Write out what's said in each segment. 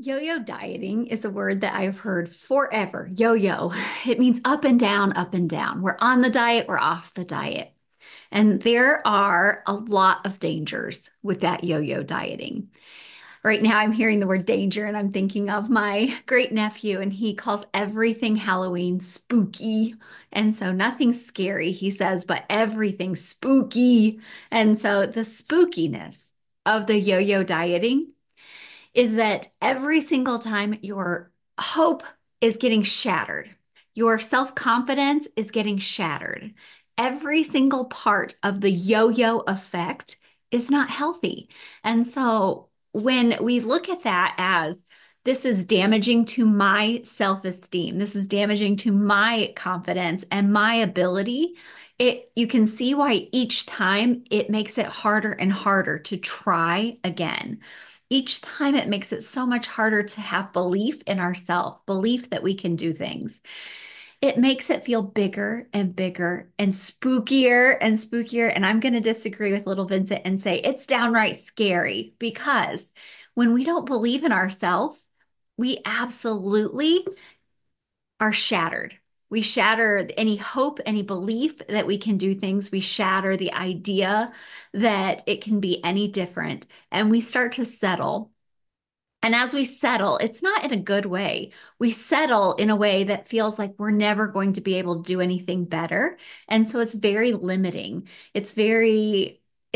Yo-yo dieting is a word that I've heard forever. Yo-yo. It means up and down, up and down. We're on the diet, we're off the diet. And there are a lot of dangers with that yo-yo dieting. Right now, I'm hearing the word danger and I'm thinking of my great nephew, and he calls everything Halloween spooky. And so nothing's scary, he says, but everything's spooky. And so the spookiness of the yo-yo dieting is that every single time your hope is getting shattered, your self-confidence is getting shattered. Every single part of the yo-yo effect is not healthy. And so when we look at that as this is damaging to my self-esteem, this is damaging to my confidence and my ability, you can see why each time it makes it harder and harder to try again. Each time it makes it so much harder to have belief in ourselves, belief that we can do things. It makes it feel bigger and bigger and spookier and spookier. And I'm going to disagree with little Vincent and say it's downright scary because when we don't believe in ourselves, we absolutely are shattered. We shatter any hope, any belief that we can do things. We shatter the idea that it can be any different. And we start to settle. And as we settle, it's not in a good way. We settle in a way that feels like we're never going to be able to do anything better. And so it's very limiting. It's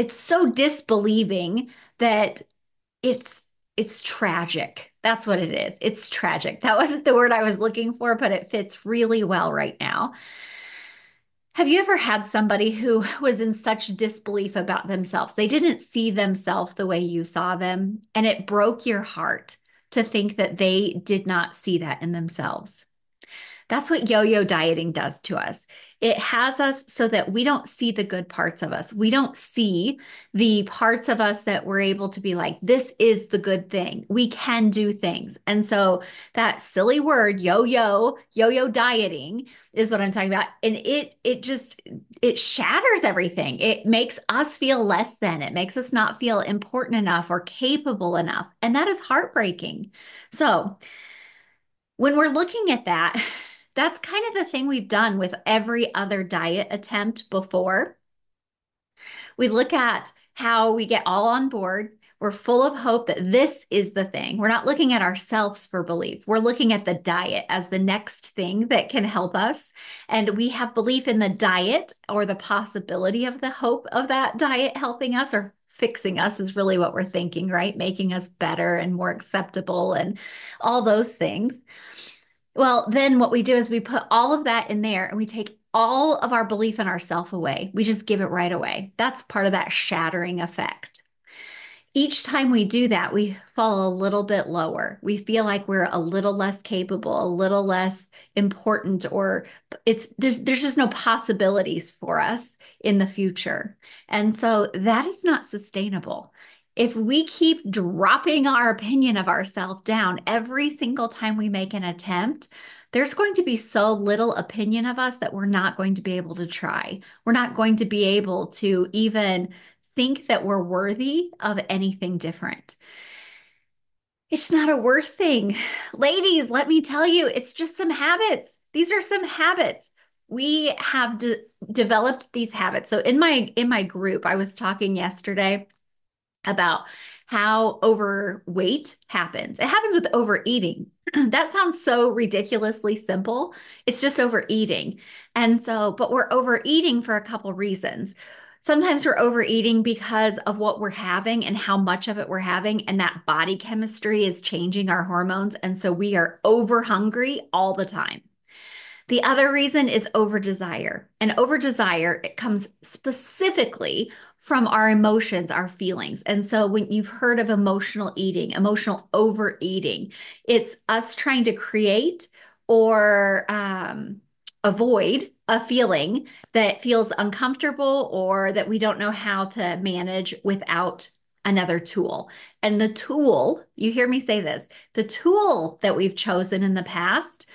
so disbelieving that it's tragic. That's what it is. It's tragic. That wasn't the word I was looking for, but it fits really well right now. Have you ever had somebody who was in such disbelief about themselves? They didn't see themselves the way you saw them, and it broke your heart to think that they did not see that in themselves. That's what yo-yo dieting does to us. It has us so that we don't see the good parts of us. We don't see the parts of us that we're able to be like, this is the good thing. We can do things. And so that silly word, yo-yo dieting is what I'm talking about. And it shatters everything. It makes us feel less than. It makes us not feel important enough or capable enough. And that is heartbreaking. So when we're looking at that, that's kind of the thing we've done with every other diet attempt before. We look at how we get all on board. We're full of hope that this is the thing. We're not looking at ourselves for belief. We're looking at the diet as the next thing that can help us. And we have belief in the diet or the possibility of the hope of that diet helping us or fixing us is really what we're thinking, right? Making us better and more acceptable and all those things. Well, then what we do is we put all of that in there and we take all of our belief in ourself away. We just give it right away. That's part of that shattering effect. Each time we do that, we fall a little bit lower. We feel like we're a little less capable, a little less important, or there's just no possibilities for us in the future. And so that is not sustainable. If we keep dropping our opinion of ourselves down every single time we make an attempt, there's going to be so little opinion of us that we're not going to be able to try. We're not going to be able to even think that we're worthy of anything different. It's not a worth thing. Ladies, let me tell you, it's just some habits. These are some habits. We have developed these habits. So in my group, I was talking yesterday about how overweight happens. It happens with overeating. That sounds so ridiculously simple. It's just overeating. And so, but we're overeating for a couple reasons. Sometimes we're overeating because of what we're having and how much of it we're having, and that body chemistry is changing our hormones. And so we are over hungry all the time. The other reason is over desire. And over desire, it comes specifically from our emotions, our feelings. And so when you've heard of emotional eating, emotional overeating, it's us trying to create or avoid a feeling that feels uncomfortable or that we don't know how to manage without another tool. And the tool, you hear me say this, the tool that we've chosen in the past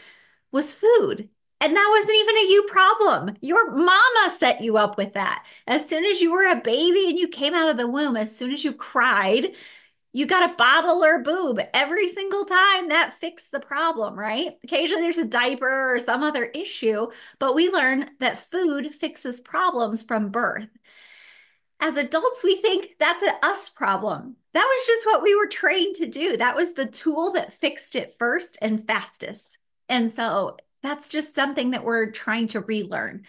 was food. And that wasn't even a you problem. Your mama set you up with that. As soon as you were a baby and you came out of the womb, as soon as you cried, You got a bottle or boob every single time. That fixed the problem, right? Occasionally there's a diaper or some other issue, but we learn that food fixes problems from birth. As adults, we think that's an us problem. That was just what we were trained to do. That was the tool that fixed it first and fastest. And so that's just something that we're trying to relearn.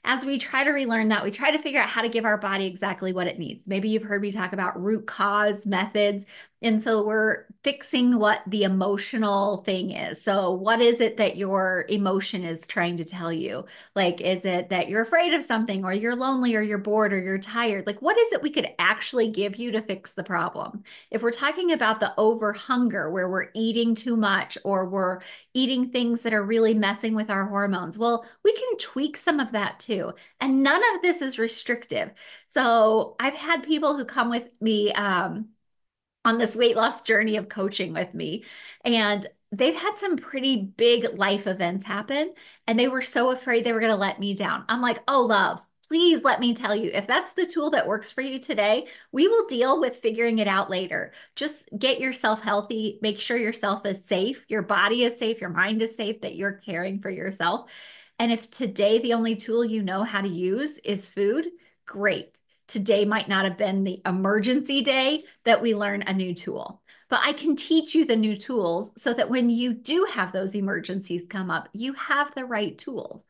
As we try to relearn that, we try to figure out how to give our body exactly what it needs. Maybe you've heard me talk about root cause methods. And so we're fixing what the emotional thing is. So, what is it that your emotion is trying to tell you? Like, is it that you're afraid of something, or you're lonely, or you're bored, or you're tired? Like, what is it we could actually give you to fix the problem? If we're talking about the over hunger, where we're eating too much, or we're eating things that are really messing with our hormones, well, we can tweak some of that too. And none of this is restrictive. So I've had people who come with me on this weight loss journey of coaching with me, and they've had some pretty big life events happen, and they were so afraid they were going to let me down. I'm like, oh, love, please let me tell you, if that's the tool that works for you today, we will deal with figuring it out later. Just get yourself healthy, make sure yourself is safe, your body is safe, your mind is safe, that you're caring for yourself. And if today the only tool you know how to use is food, great. Today might not have been the emergency day that we learn a new tool. But I can teach you the new tools so that when you do have those emergencies come up, you have the right tools.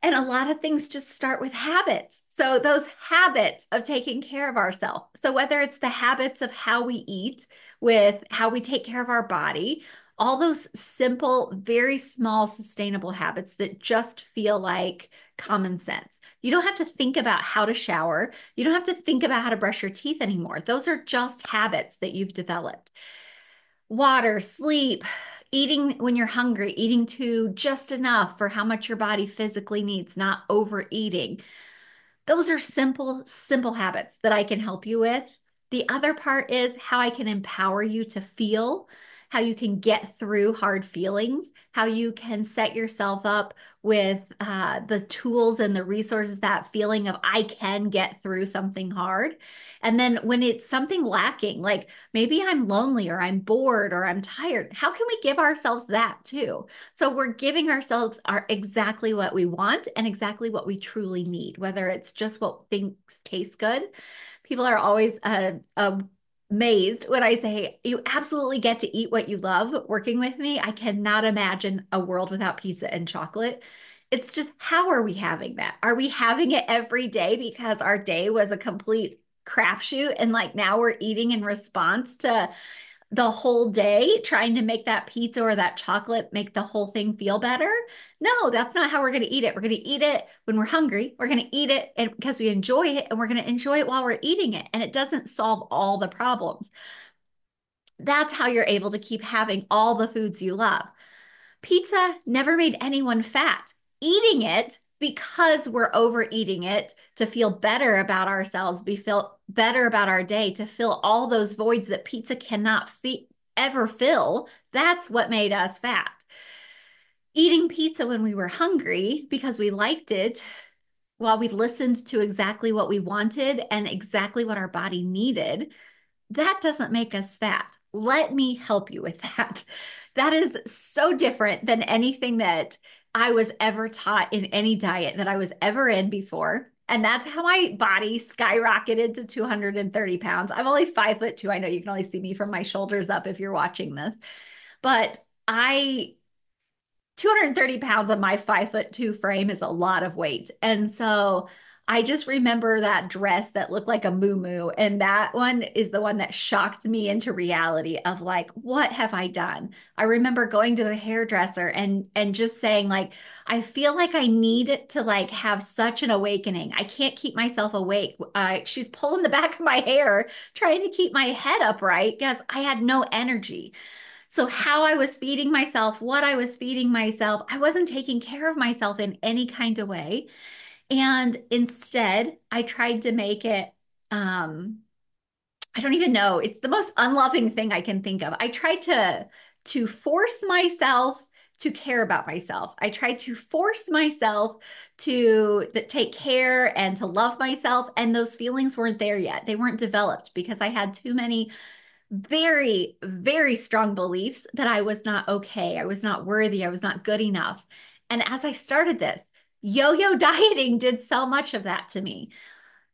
And a lot of things just start with habits. So, those habits of taking care of ourselves. So, whether it's the habits of how we eat, with how we take care of our body, all those simple, very small, sustainable habits that just feel like common sense. You don't have to think about how to shower. You don't have to think about how to brush your teeth anymore. Those are just habits that you've developed. Water, sleep, eating when you're hungry, eating to just enough for how much your body physically needs, not overeating. Those are simple, simple habits that I can help you with. The other part is how I can empower you to feel, how you can get through hard feelings, how you can set yourself up with the tools and the resources, that feeling of I can get through something hard. And then when it's something lacking, like maybe I'm lonely or I'm bored or I'm tired, how can we give ourselves that too? So we're giving ourselves our exactly what we want and exactly what we truly need, whether it's just what things taste good. People are always amazed when I say, you absolutely get to eat what you love working with me. I cannot imagine a world without pizza and chocolate. It's just, how are we having that? Are we having it every day because our day was a complete crapshoot, and like now we're eating in response to the whole day trying to make that pizza or that chocolate make the whole thing feel better? No, that's not how we're going to eat it. We're going to eat it when we're hungry. We're going to eat it because we enjoy it, and we're going to enjoy it while we're eating it. And it doesn't solve all the problems. That's how you're able to keep having all the foods you love. Pizza never made anyone fat. Eating it because we're overeating it to feel better about ourselves, we feel better about our day, to fill all those voids that pizza cannot ever fill. That's what made us fat. Eating pizza when we were hungry because we liked it, while we listened to exactly what we wanted and exactly what our body needed, that doesn't make us fat. Let me help you with that. That is so different than anything that I was ever taught in any diet that I was ever in before. And that's how my body skyrocketed to 230 pounds. I'm only 5'2". I know you can only see me from my shoulders up if you're watching this, but I 230 pounds on my 5'2" frame is a lot of weight. And so I just remember that dress that looked like a moo, and that one is the one that shocked me into reality of like, what have I done? I remember going to the hairdresser and just saying like, I feel like I need to like have such an awakening. I can't keep myself awake. She's pulling the back of my hair, trying to keep my head upright because I had no energy. So, how I was feeding myself, what I was feeding myself, I wasn't taking care of myself in any kind of way. And instead, I tried to make it, I don't even know, it's the most unloving thing I can think of. I tried to force myself to care about myself. I tried to force myself to take care and to love myself. And those feelings weren't there yet. They weren't developed because I had too many very, very strong beliefs that I was not okay, I was not worthy, I was not good enough. And as I started this, yo-yo dieting did so much of that to me.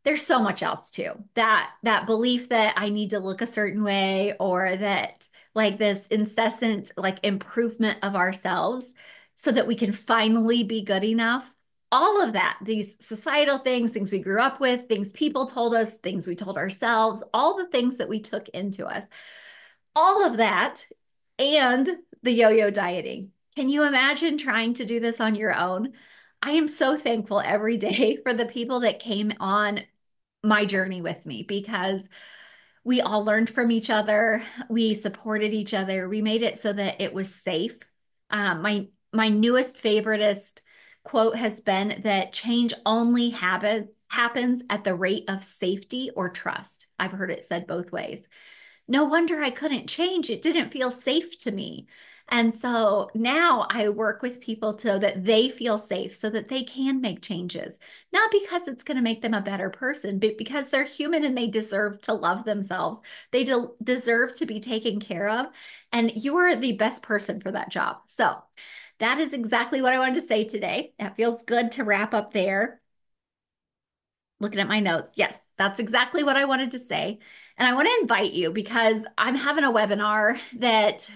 There's so much else too. That belief that I need to look a certain way, or that like this incessant like improvement of ourselves so that we can finally be good enough. All of that, these societal things, things we grew up with, things people told us, things we told ourselves, all the things that we took into us, all of that, and the yo-yo dieting. Can you imagine trying to do this on your own? I am so thankful every day for the people that came on my journey with me, because we all learned from each other. We supported each other. We made it so that it was safe. My newest favoriteest quote has been that change only happens at the rate of safety or trust. I've heard it said both ways. No wonder I couldn't change. It didn't feel safe to me. And so now I work with people so that they feel safe, so that they can make changes, not because it's going to make them a better person, but because they're human and they deserve to love themselves. They deserve to be taken care of. And you are the best person for that job. So that is exactly what I wanted to say today. That feels good to wrap up there. Looking at my notes. Yes, that's exactly what I wanted to say. And I want to invite you because I'm having a webinar that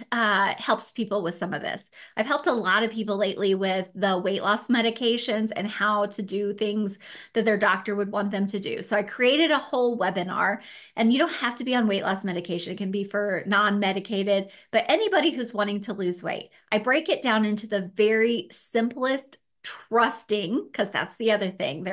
helps people with some of this. I've helped a lot of people lately with the weight loss medications and how to do things that their doctor would want them to do. So I created a whole webinar, and you don't have to be on weight loss medication. It can be for non-medicated, but anybody who's wanting to lose weight. I break it down into the very simplest, trusting, because that's the other thing.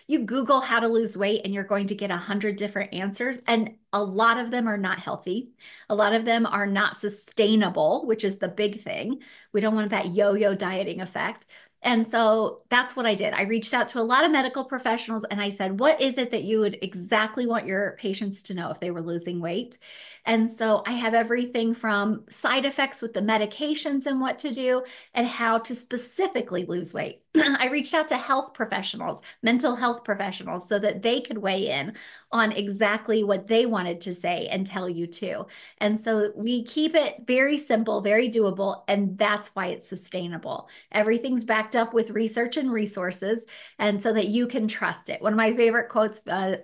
You Google how to lose weight and you're going to get 100 different answers. And a lot of them are not healthy. A lot of them are not sustainable, which is the big thing. We don't want that yo-yo dieting effect. And so that's what I did. I reached out to a lot of medical professionals and I said, what is it that you would exactly want your patients to know if they were losing weight? And so I have everything from side effects with the medications and what to do, and how to specifically lose weight. I reached out to health professionals, mental health professionals, so that they could weigh in on exactly what they wanted to say and tell you too. And so we keep it very simple, very doable, and that's why it's sustainable. Everything's backed up with research and resources, and so that you can trust it. One of my favorite quotes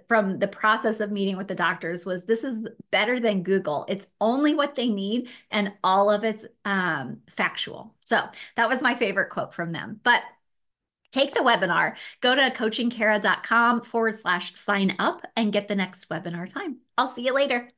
from the process of meeting with the doctors was, "This is better than Google. It's only what they need, and all of it's factual." So that was my favorite quote from them. But take the webinar, go to coachingkara.com/sign up and get the next webinar time. I'll see you later.